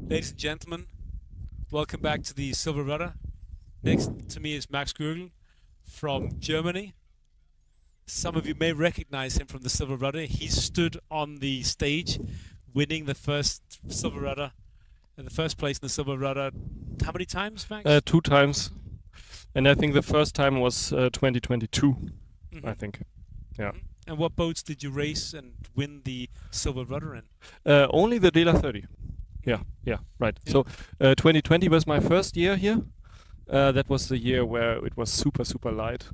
Ladies and gentlemen, welcome back to the Silverrudder. Next to me is Max Gürgel from Germany. Some of you may recognize him from the Silverrudder. He stood on the stage winning the first Silverrudder, the first place in the Silverrudder. How many times, Max? 2 times. And I think the first time was 2022, I think. Yeah. And what boats did you race and win the Silverrudder in? Only the Dela 30. Yeah, right. Yeah. So 2020 was my first year here. That was the year where it was super light.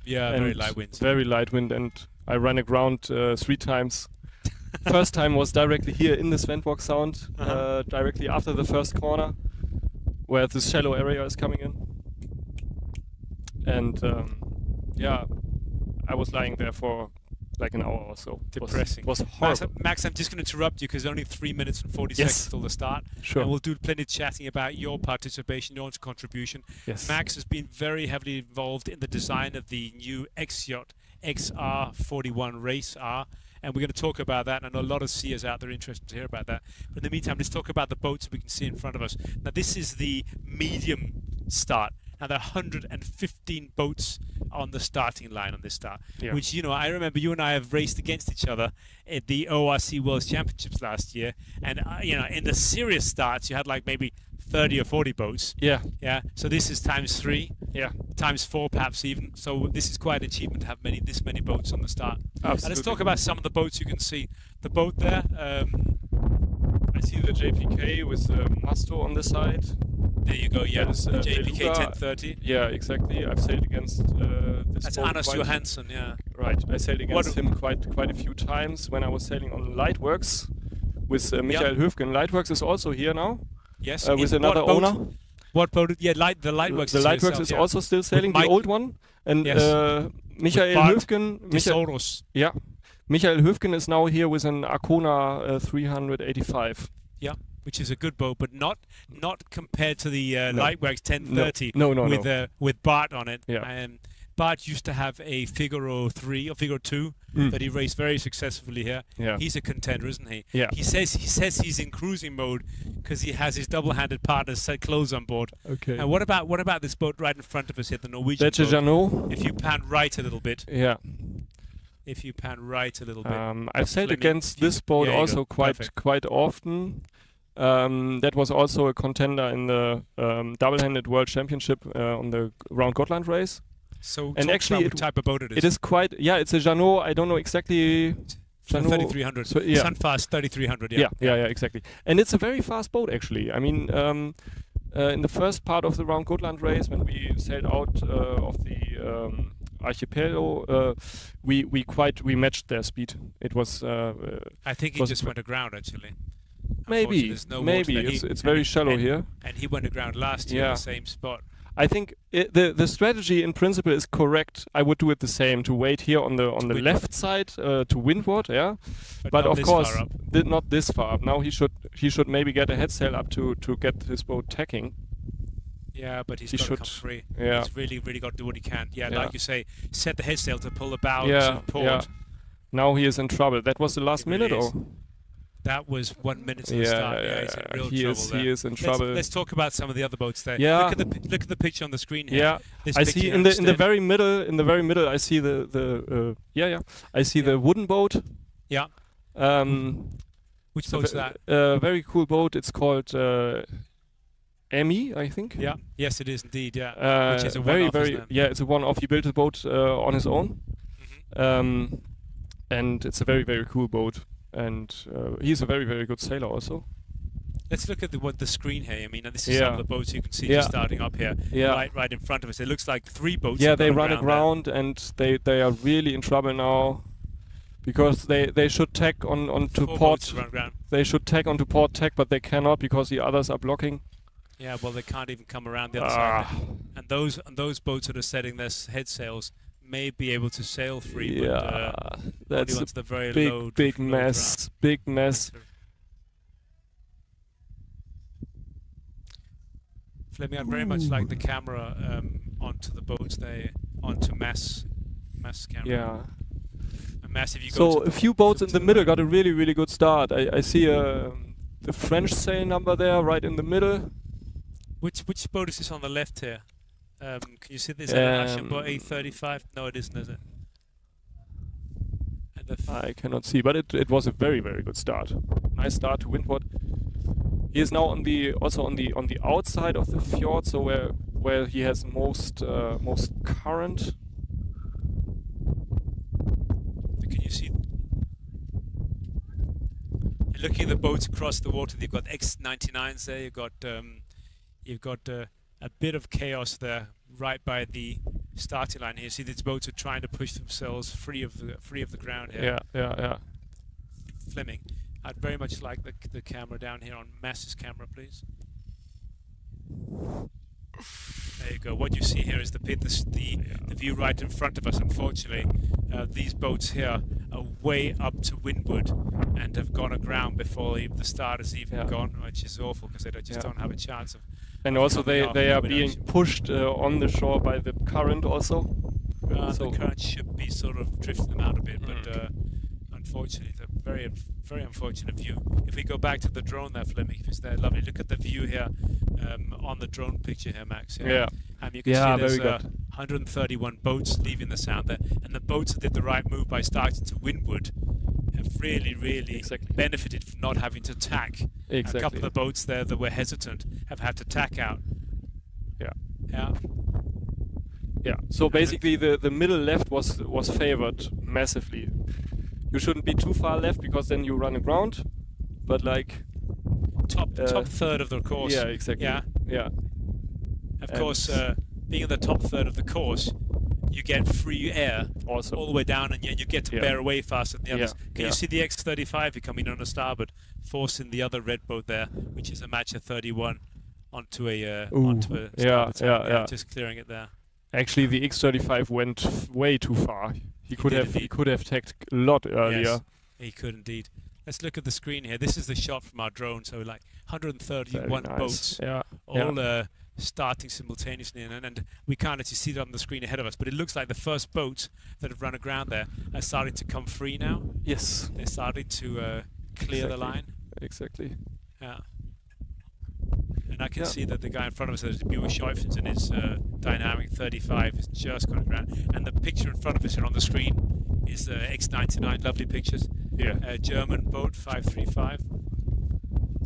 Yeah, And very light winds. Very light wind, and I ran aground 3 times. First time was directly here in the Svendborg Sound, directly after the first corner, where the shallow area is coming in. And yeah, I was lying there for like an hour or so. Depressing. Was horrible. Max, I'm just going to interrupt you because only 3 minutes and 40 seconds till the start. Sure. And we'll do plenty of chatting about your participation, your contribution. Yes. Max has been very heavily involved in the design of the new X-Yacht XR41 Race R. And we're going to talk about that. And I know a lot of seers out there interested to hear about that. But in the meantime, let's talk about the boats we can see in front of us. Now, this is the medium start. Now, there are 115 boats on the starting line on this start, which, you know, I remember you and I have raced against each other at the ORC World Championships last year. And, you know, in the serious starts, you had like maybe 30 or 40 boats. Yeah. Yeah. So this is times 3. Yeah. Times 4 perhaps even. So this is quite an achievement to have this many boats on the start. Absolutely. And let's talk about some of the boats you can see. The boat there. I see the JPK with the Masto on the side. There you go, yeah. The JPK 1030. Yeah, exactly. I've sailed against this That's boat Anders Johansson, yeah. Right. I sailed against him quite a few times when I was sailing on Lightworks with Michael Höfgen. Lightworks is also here now. Yes. With another owner. What boat? Yeah, the Lightworks. The Lightworks is also still sailing, the old one. And Michael Höfgen. Yeah. Michael Höfgen is now here with an Arcona 385. Yeah, which is a good boat, but not compared to the Lightworks 1030 with Bart on it. Yeah. Bart used to have a Figaro 3 or Figaro 2 that he raced very successfully here. Yeah. He's a contender, isn't he? Yeah. He says he's in cruising mode because he has his double-handed partners set clothes on board. Okay. And what about this boat right in front of us here, the Norwegian That's a Jeannot. If you pan right a little bit. Yeah. If you pan right a little bit. I've sailed against this boat also quite often. That was also a contender in the double-handed World Championship on the Round Gotland race. So, and actually, what type of boat it is? It is quite. Yeah, it's a Jeannot. I don't know exactly. 3300. So, yeah. Sunfast 3300. Yeah, exactly. And it's a very fast boat, actually. I mean, in the first part of the Round Gotland race, when we sailed out of the archipelago, we matched their speed. It was. I think he just went aground, actually. Maybe. It's very shallow here. And he went aground last year in the same spot. I think the strategy in principle is correct. I would do it the same, to wait here on the left side to windward, but of course not this far up. Now he should maybe get a head sail up to get his boat tacking. Yeah, but he's got to come free. Yeah. He's really got to do what he can. Yeah, like you say, set the head sail to pull the bow to port. Yeah. Now he is in trouble. That was the last minute, or? That was 1 minute to the start. Yeah, he's in real trouble there. He is in trouble. Let's talk about some of the other boats there. Yeah. Look at the picture on the screen here. Yeah. I see in the very middle. I see I see the wooden boat. Yeah. Which boat's that? Very cool boat. It's called Emmy, I think. Yeah. Yes, it is indeed. Yeah. Which is a one-off, it's a one-off. He built the boat on his own. And it's a very, very cool boat. And he's a very, very good sailor also. Let's look at the screen here. I mean, this is some of the boats you can see just starting up here, right in front of us. It looks like 3 boats. Yeah, they run aground, and they are really in trouble now, because they should tack onto port. They should tack onto port tack, but they cannot because the others are blocking. Yeah, well, they can't even come around the other side. And those boats that are setting their head sails may be able to sail free, but that's a very big mess. Big mess. Fleming, I'd very much like the camera onto the boats there, onto mass camera. Yeah. A massive. So a few boats in the middle got a really, really good start. I see a the French sail number there, right in the middle. Which boat is this on the left here? Can you see this? Is that an Russian boat A35? No, it isn't, is it? I cannot see, but it was a very, very good start. Nice start to windward. He is now on the outside of the fjord, so where he has most current. Can you see? And looking at the boats across the water, you've got X99s there. You've got a bit of chaos there, right by the starting line here. See, these boats are trying to push themselves free of the ground here. Yeah. Fleming, I'd very much like the camera down here on Mass's camera, please. There you go. What you see here is the view right in front of us. Unfortunately, these boats here are way up to windward and have gone aground before the start has even gone, which is awful because they just don't have a chance of. And also they are being pushed on the shore by the current also. So the current should be sort of drifting them out a bit, but unfortunately, it's a very, very unfortunate view. If we go back to the drone there, Fleming, if it's there, lovely. Look at the view here on the drone picture here, Max. Yeah. You can see there's 131 boats leaving the sound there, and the boats that did the right move by starting to windward have really, really benefited from not having to tack. A couple of the boats there that were hesitant have had to tack out. Yeah. So basically, the middle left was favored massively. You shouldn't be too far left because then you run aground. But like top third of the course. Yeah, exactly. Yeah. Of course, being in the top third of the course, you get free air also all the way down, and you get to bear away faster than the others. Can you see the X35 coming on the starboard, forcing the other red boat there, which is a matcher 31, onto a starboard side, just clearing it there. Actually, the X35 went way too far. He could have tacked a lot earlier. Yes, he could indeed. Let's look at the screen here. This is the shot from our drone. So like 131 boats, all starting simultaneously, and we can't actually see it on the screen ahead of us. But it looks like the first boats that have run aground there are starting to come free now. Yes, they're starting to clear the line. Exactly. Yeah. And I can see that the guy in front of us, there's Muir Scheufens, and his Dynamic 35 is just gone aground. And the picture in front of us here on the screen is X99, lovely pictures. Yeah. German boat 535.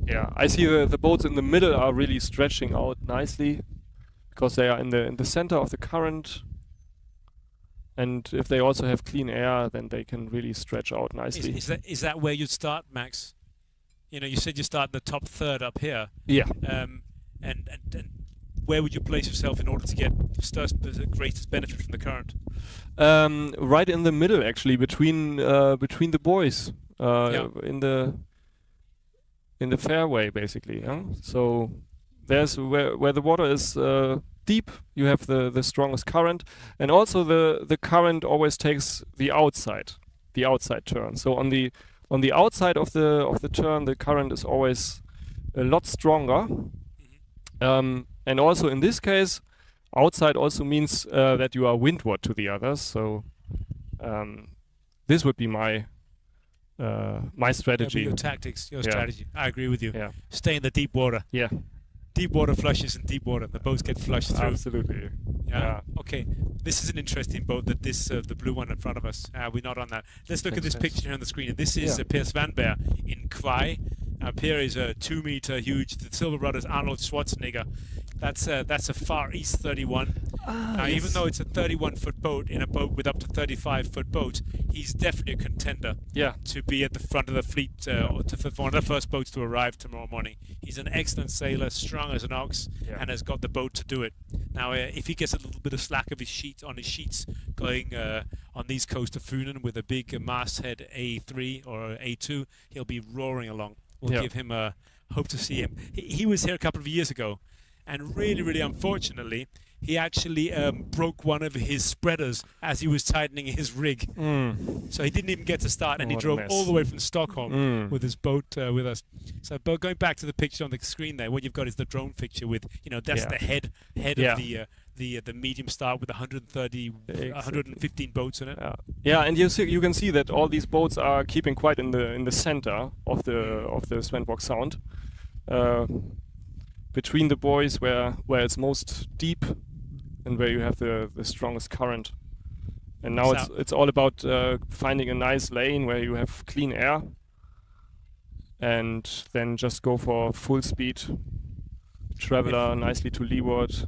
Yeah, I see the boats in the middle are really stretching out nicely because they are in the center of the current. And if they also have clean air, then they can really stretch out nicely. Is that where you'd start, Max? You know, you said you start the top third up here. Yeah. And where would you place yourself in order to get the greatest benefit from the current? Right in the middle, actually, between the buoys, in the fairway, basically. Yeah? So there's where the water is deep. You have the strongest current, and also the current always takes the outside turn. So on the outside of the turn, the current is always a lot stronger. And also in this case, outside also means that you are windward to the others. So this would be my strategy. Your tactics, your strategy. I agree with you. Yeah. Stay in the deep water. Yeah. Deep water flushes in deep water. The boats get flushed through. Absolutely. Yeah. Okay. This is an interesting boat. The blue one in front of us. We're not on that. Let's look at this picture here on the screen. This is Piers Van Beer in Kwai. Pier is a 2-meter huge. The Silverrudder's Arnold Schwarzenegger. That's a Far East 31. Even though it's a 31-foot boat in a boat with up to 35-foot boats, he's definitely a contender to be at the front of the fleet, or for one of the first boats to arrive tomorrow morning. He's an excellent sailor, strong as an ox, and has got the boat to do it. Now, if he gets a little bit of slack of his sheets going on the east coast of Funen with a big masthead A3 or A2, he'll be roaring along. We'll give him hope to see him. He was here a couple of years ago, and really, really unfortunately, he actually broke one of his spreaders as he was tightening his rig. So he didn't even get to start, and he drove all the way from Stockholm with his boat with us. So, but going back to the picture on the screen there, what you've got is the drone picture with, that's the head of the medium start with 115 boats in it. Yeah, and you can see that all these boats are keeping quite in the center of the Svenborg Sound, between the buoys where it's most deep and where you have the strongest current. And now it's all about finding a nice lane where you have clean air, and then just go for full speed traveler nicely to leeward.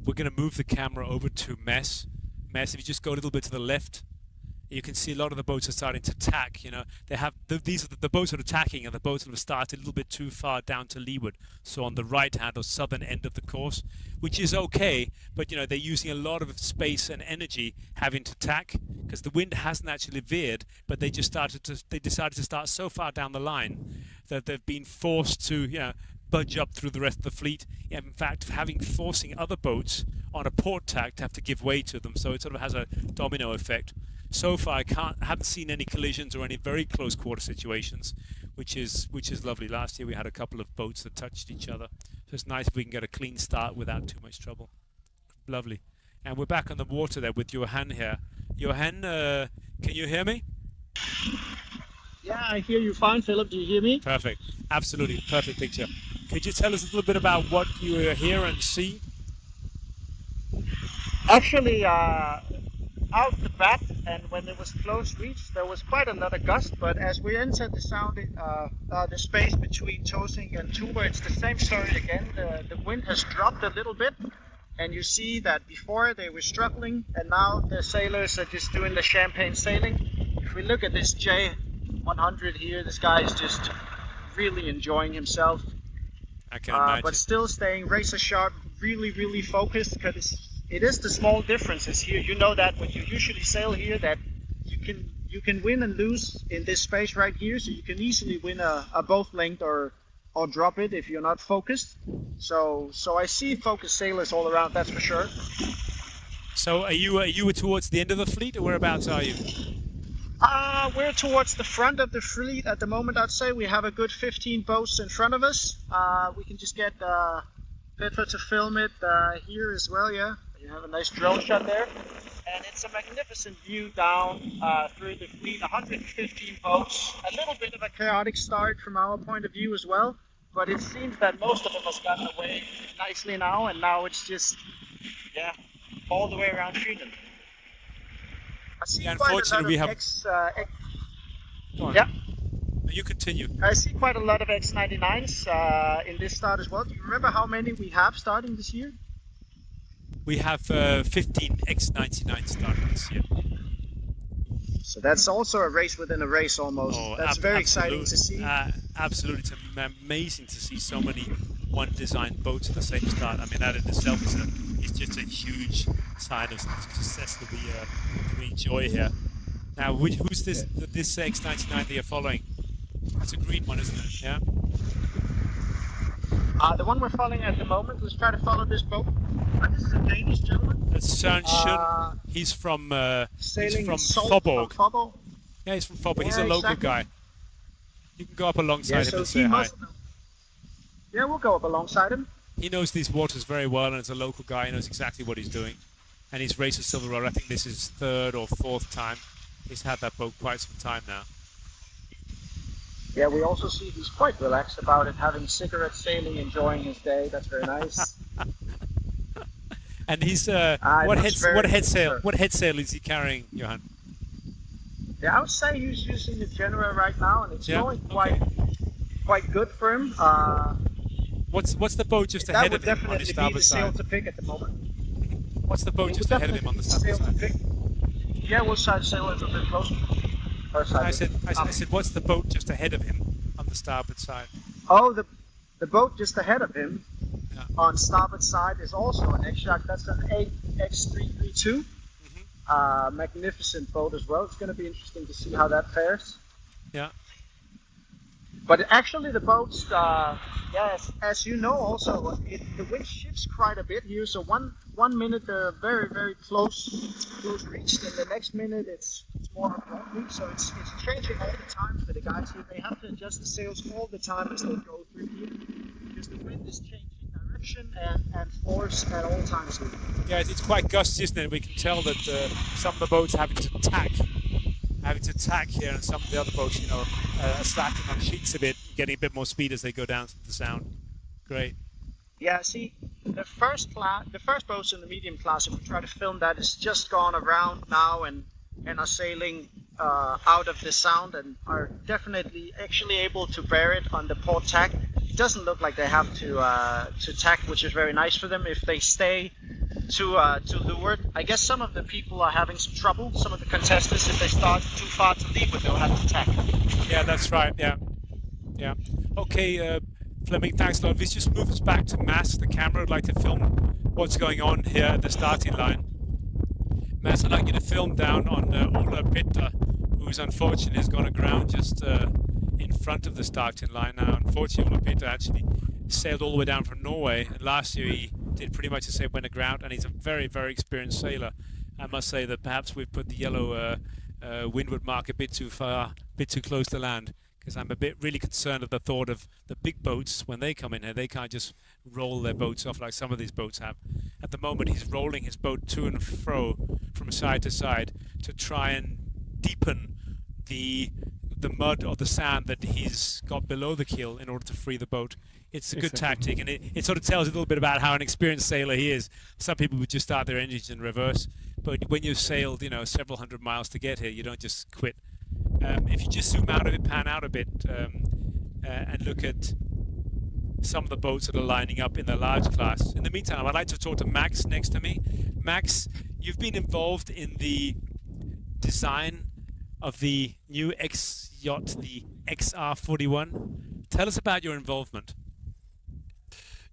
We're going to move the camera over to Mess. Mess, if you just go a little bit to the left, you can see a lot of the boats are starting to tack. They have these are the boats that are tacking, and the boats that have started a little bit too far down to leeward. So on the right hand or southern end of the course, which is okay, but they're using a lot of space and energy having to tack because the wind hasn't actually veered, but they decided to start so far down the line that they've been forced to budge up through the rest of the fleet. In fact, forcing other boats on a port tack to have to give way to them. So it sort of has a domino effect. So far, I haven't seen any collisions or any very close quarter situations, which is lovely. Last year we had a couple of boats that touched each other. So it's nice if we can get a clean start without too much trouble. Lovely. And we're back on the water there with Johan here. Johan, can you hear me? Yeah, I hear you fine, Philip. Do you hear me? Perfect. Absolutely. Perfect picture. Could you tell us a little bit about what you hear and see? Actually, out the bat, and when it was close reach, there was quite another gust, but as we entered the sound, the space between Tosing and Tuber, it's the same story again. The wind has dropped a little bit, and you see that before they were struggling, and now the sailors are just doing the champagne sailing. If we look at this J100 here, this guy is just really enjoying himself. I can imagine. But still staying razor sharp, really focused, because it is the small differences here. You know that when you usually sail here, that you can win and lose in this space right here. So you can easily win a boat length or drop it if you're not focused. So I see focused sailors all around. That's for sure. So are you towards the end of the fleet, or whereabouts are you? We're towards the front of the fleet at the moment. I'd say we have a good 15 boats in front of us. We can just get Petra to film it here as well. Yeah. You have a nice drone shot there, and it's a magnificent view down through the fleet. 115 boats, a little bit of a chaotic start from our point of view as well, but it seems that most of them has gotten away nicely now, and now it's just, all the way around Sweden. I see unfortunately, we have... Go on. Yeah. You continue. I see quite a lot of X99s in this start as well. Do you remember how many we have starting this year? We have 15 X99 starting this year. So that's also a race within a race almost. Oh, that's very exciting to see. Absolutely. It's amazing to see so many one design boats at the same start. I mean, that in itself is just a huge sign of success that we enjoy here. Now, who's this X99 that you're following? It's a green one, isn't it? Yeah. The one we're following at the moment, let's try to follow this boat. This is a Danish gentleman. That's Søren Schön. He's from Fåborg. Yeah, he's from Fåborg. He's a local guy. You can go up alongside him and say hi. Yeah, we'll go up alongside him. He knows these waters very well, and as a local guy, he knows exactly what he's doing. And he's raced a Silverrudder. I think this is third or fourth time. He's had that boat quite some time now. Yeah, we also see he's quite relaxed about it, having cigarettes, sailing, enjoying his day. That's very nice. And he's what head sail is he carrying, Johan? Yeah, I would say he's using the Genera right now, and it's going quite good for him. What's the boat just ahead of him on his starboard side? That would definitely be the sail to pick at the moment. What's the boat just ahead of him on the starboard side? Yeah, we'll side sail a little bit closer. I said, what's the boat just ahead of him on the starboard side? Oh, the boat just ahead of him on starboard side is also an X-Yacht. That's an X332. Magnificent boat as well. It's going to be interesting to see how that fares. Yeah. But actually the boats, yes, as you know also, the wind shifts quite a bit here. So one minute they're very close reached, and the next minute it's more of a long reach. So it's changing all the time for the guys here. They have to adjust the sails all the time as they go through here, because the wind is changing direction and force at all times here. Yeah, it's quite gusty, isn't it? We can tell that some of the boats are having to tack here, and some of the other boats, you know, are slacking on sheets a bit, getting a bit more speed as they go down the sound. Great. Yeah, see, the first boats in the medium class, if we try to film that, is just gone around now and are sailing out of the sound and are definitely actually able to bear it on the port tack. It doesn't look like they have to tack, which is very nice for them. If they stay to leeward, I guess some of the people are having some trouble. Some of the contestants, if they start too far to leeward, they'll have to tack. Yeah, that's right. Yeah. Okay, Fleming, thanks a lot. Let's just move us back to Mads, the camera. I'd like to film what's going on here at the starting line. Mads, I'd like you to film down on Ola Pitta, who's unfortunately has gone aground just in front of the starting line. Now, unfortunately, Ola Pitta actually sailed all the way down from Norway, and last year he did pretty much the same, went aground, and he's a very experienced sailor. I must say that perhaps we've put the yellow windward mark a bit too far, a bit too close to land, because I'm a bit really concerned at the thought of the big boats when they come in here. They can't just roll their boats off like some of these boats have. At the moment, he's rolling his boat to and fro from side to side to try and deepen the mud or the sand that he's got below the keel in order to free the boat. It's a good tactic, and it sort of tells a little bit about how an experienced sailor he is. Some people would just start their engines in reverse, but when you've sailed, you know, several hundred miles to get here, you don't just quit. If you just zoom out of it, pan out a bit, and look at some of the boats that are lining up in the large class. In the meantime, I'd like to talk to Max next to me. Max, you've been involved in the design of the new yacht, the XR41. Tell us about your involvement.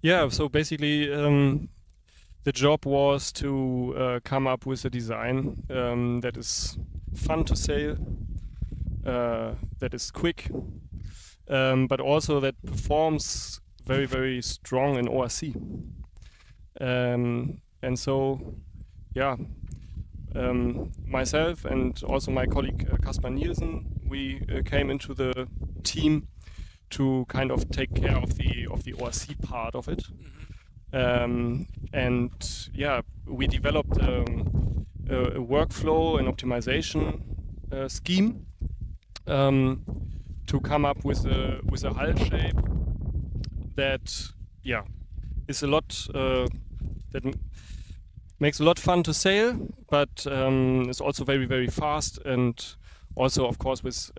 Yeah, so basically the job was to come up with a design that is fun to sail, that is quick, but also that performs very strong in ORC. And so, yeah, myself and also my colleague Kasper Nielsen, we came into the team to kind of take care of the ORC part of it. And yeah, we developed a workflow and optimization scheme to come up with a hull shape that is a lot that makes a lot fun to sail, but is also very fast, and also of course with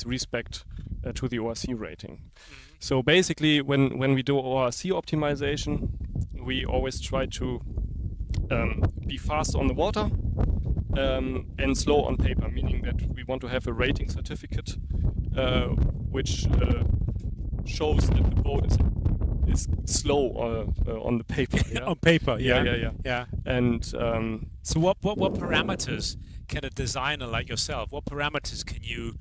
respect to the ORC rating. So basically, when we do ORC optimization, we always try to be fast on the water and slow on paper, meaning that we want to have a rating certificate which shows that the boat is slow on the paper. Yeah? On paper, yeah. And so what parameters can a designer like yourself, what parameters can you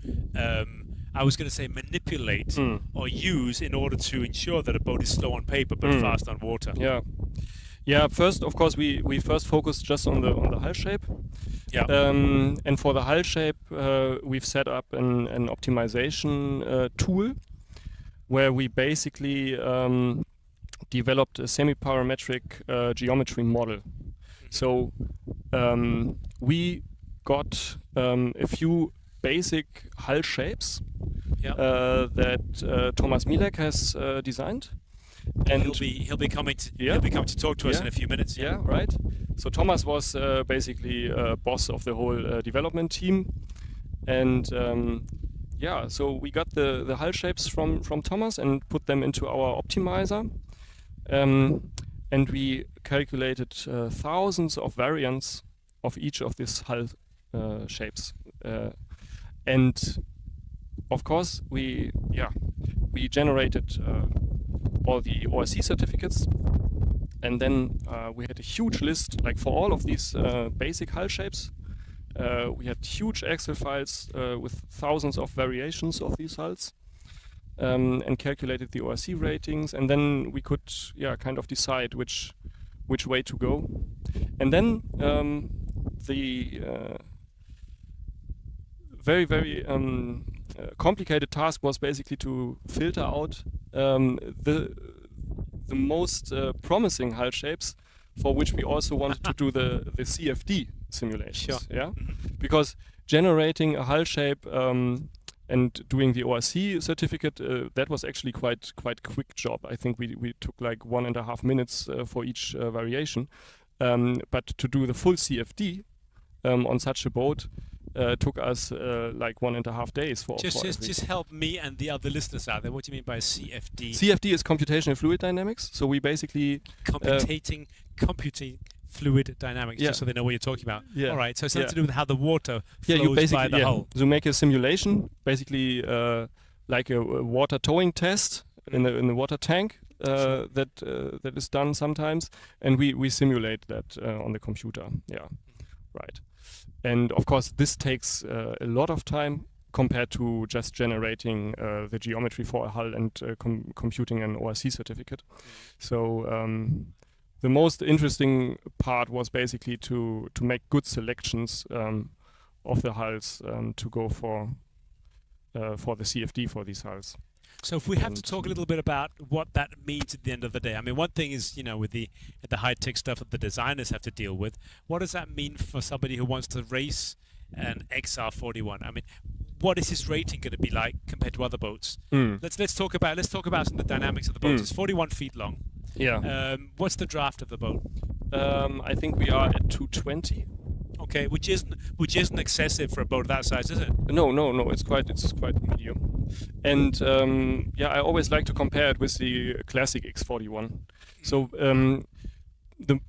I was going to say manipulate or use in order to ensure that a boat is slow on paper but fast on water? Yeah. First, of course, we first focused just on the hull shape. Yeah. And for the hull shape, we've set up an optimization tool where we basically developed a semi-parametric geometry model. So we got a few basic hull shapes that Thomas Milek has designed, and he'll be coming to talk to us in a few minutes. Yeah, right. So Thomas was basically boss of the whole development team, and so we got the hull shapes from Thomas and put them into our optimizer, and we calculated thousands of variants of each of these hull shapes. And of course, we generated all the ORC certificates, and then we had a huge list, like for all of these basic hull shapes. We had huge Excel files with thousands of variations of these hulls, and calculated the ORC ratings, and then we could kind of decide which way to go. And then the very complicated task was basically to filter out the most promising hull shapes, for which we also wanted to do the CFD simulations. Sure. Yeah, because generating a hull shape and doing the ORC certificate, that was actually quite quick job. I think we took like 1.5 minutes for each variation. But to do the full CFD on such a boat took us like 1.5 days for just help me and the other listeners out there. What do you mean by CFD? CFD is computational fluid dynamics. So we basically computing fluid dynamics, just so they know what you're talking about. Yeah. All right, so it's something to do with how the water flows you basically, by the hull. So make a simulation, basically like a water towing test in the water tank that is done sometimes, and we simulate that on the computer. Yeah, right. And of course, this takes a lot of time compared to just generating the geometry for a hull and computing an ORC certificate. So the most interesting part was basically to make good selections of the hulls to go for the CFD for these hulls. So if we have to talk a little bit about what that means at the end of the day. I mean, one thing is, with the high-tech stuff that the designers have to deal with. What does that mean for somebody who wants to race an XR41? I mean, what is his rating going to be like compared to other boats? Let's talk about some of the dynamics of the boat. It's 41 feet long. Yeah. What's the draft of the boat? I think we are at 220. Okay, which isn't excessive for a boat that size, is it? No. It's quite medium. And I always like to compare it with the classic X41. So the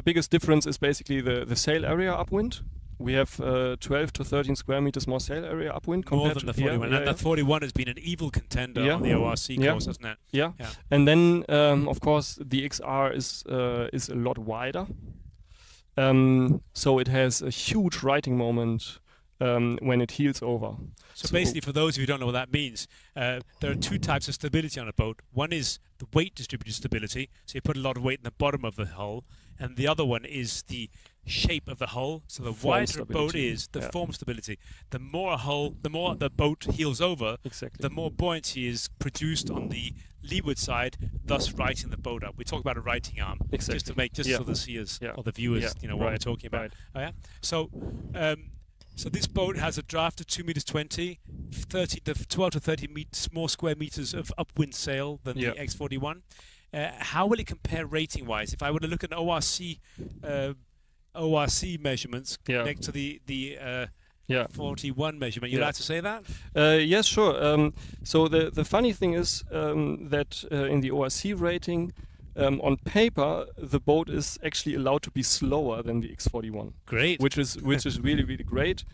biggest difference is basically the sail area upwind. We have 12 to 13 square meters more sail area upwind compared to the 41. And the 41 has been an evil contender on the ORC course, hasn't it? Yeah. And then of course the XR is a lot wider. So it has a huge righting moment when it heels over. So basically, for those of you who don't know what that means, there are two types of stability on a boat. One is the weight distributed stability, so you put a lot of weight in the bottom of the hull, and the other one is the shape of the hull. So the wider a boat is, the form stability. The more the boat heels over, the more buoyancy is produced on the leeward side, thus righting the boat up. We talk about a righting arm, just to make so the seers or the viewers, what we're talking about. Right. Oh, yeah. So this boat has a draft of 2 meters 20, 12 to 30 more square meters of upwind sail than the X41. How will it compare rating-wise? If I were to look at an ORC measurements next to the 41 measurement, you're allowed to say that? Yes, sure. So the funny thing is that in the ORC rating, on paper, the boat is actually allowed to be slower than the X41. Great. Which is really, really great.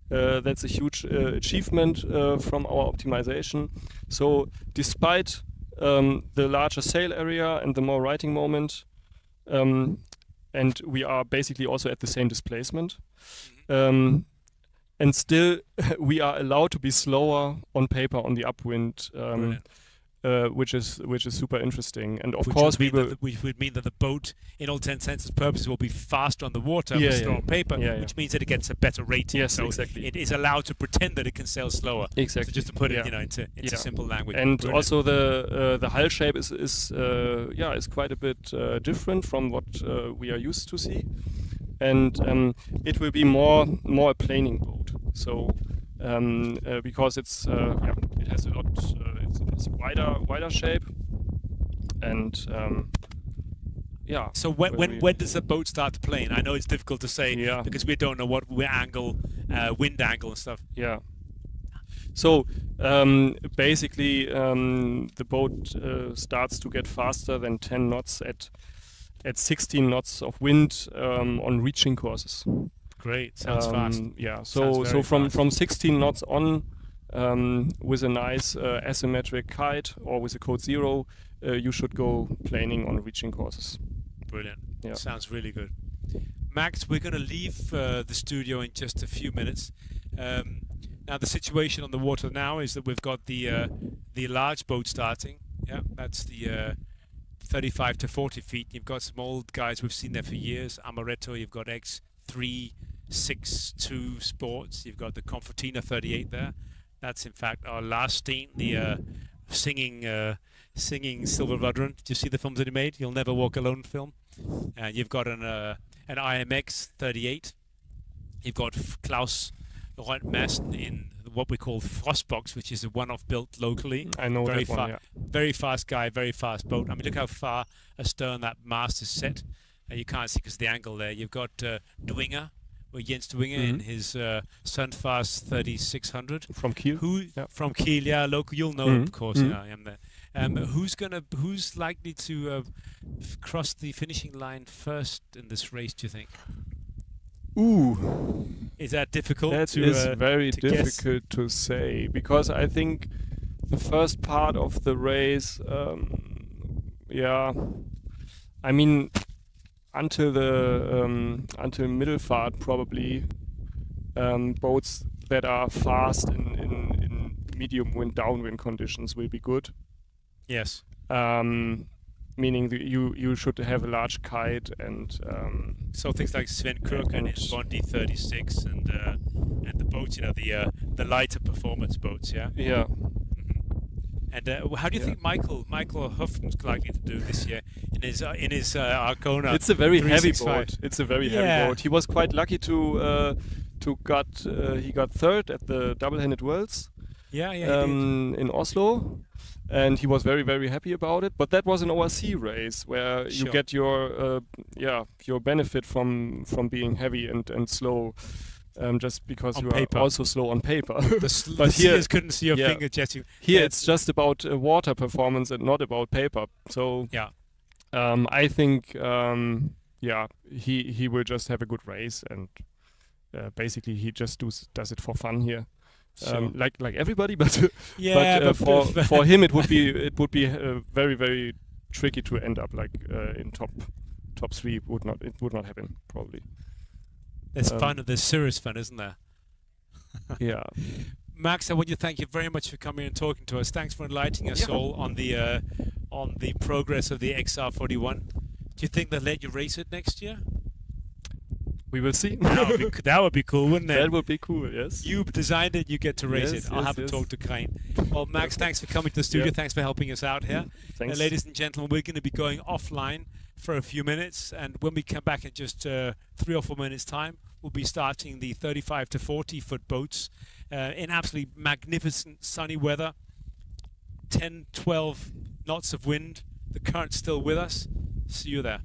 That's a huge achievement from our optimization. So despite the larger sail area and the more righting moment, and we are basically also at the same displacement, and still we are allowed to be slower on paper on the upwind. Which is super interesting, and of course which would mean that the boat, in all intents and purposes, will be faster on the water, slower on paper, which means that it gets a better rating. Yes, so exactly. It is allowed to pretend that it can sail slower. Exactly. So just to put it, into simple language. And Brilliant. also the hull shape is quite a bit different from what we are used to see, and it will be more a planing boat. So. Because it has a lot, it's wider shape, and So when does the boat start to plane? I know it's difficult to say because we don't know what wind angle and stuff. Yeah. So basically, the boat starts to get faster than 10 knots at 16 knots of wind on reaching courses. Great, sounds fast. Yeah, so from 16 knots on, with a nice asymmetric kite or with a code 0, you should go planing on reaching courses. Brilliant. Yeah. Sounds really good. Max, we're going to leave the studio in just a few minutes. Now the situation on the water now is that we've got the large boat starting. Yeah, that's the 35 to 40 feet. You've got some old guys we've seen there for years. Amaretto. You've got X362 Sports. You've got the Confortina 38 there. That's in fact our last team, the singing Silverrudder. Did you see the films that he made? You'll Never Walk Alone film. And you've got an IMX 38. You've got Klaus Reuntmasten in what we call Frostbox, which is a one-off built locally. I know very that one, yeah. Very fast guy, very fast boat. I mean, look how far astern that mast is set. You can't see because of the angle there. You've got Dwinger, or Jens Dwinger in his Sunfast 3600 from Kiel. From Kiel, yeah, local. You'll know, of course. Yeah, I am there. Who's likely to cross the finishing line first in this race? Do you think? Ooh, is that difficult? That is very difficult to say, because I think the first part of the race, I mean, until Middelfart probably, boats that are fast in medium wind, downwind conditions will be good. Yes. Meaning that you should have a large kite and so things like Sven Krook and his Bondi 36 and the boats, the lighter performance boats, yeah. Yeah. And how do you think Michael Huffman's likely to do this year in his Arcona? It's a very heavy boat. It's a very heavy boat. He was quite lucky he got third at the double-handed worlds. In Oslo. And he was very, very happy about it. But that was an ORC race where you get your benefit from being heavy and slow, just because on you paper. are also slow on paper. But here couldn't see your finger jetting. Here it's just about water performance and not about paper. So I think he will just have a good race, and basically he just does it for fun here. Sure. Like everybody, but for him it would be very, very tricky to end up like in top three. It would not happen probably. There's fun. There's serious fun, isn't there? Yeah. Max, I want to thank you very much for coming and talking to us. Thanks for enlightening us all on the progress of the XR41. Do you think they'll let you race it next year? We will see. That would be cool, wouldn't it? That would be cool, yes. You designed it, you get to race it. I'll have to talk to Krijn. Well, Max, thanks for coming to the studio. Thanks for helping us out here. Thanks. Ladies and gentlemen, we're going to be going offline for a few minutes, and when we come back in just 3 or 4 minutes' time, we'll be starting the 35 to 40-foot boats in absolutely magnificent sunny weather, 10, 12 knots of wind. The current's still with us. See you there.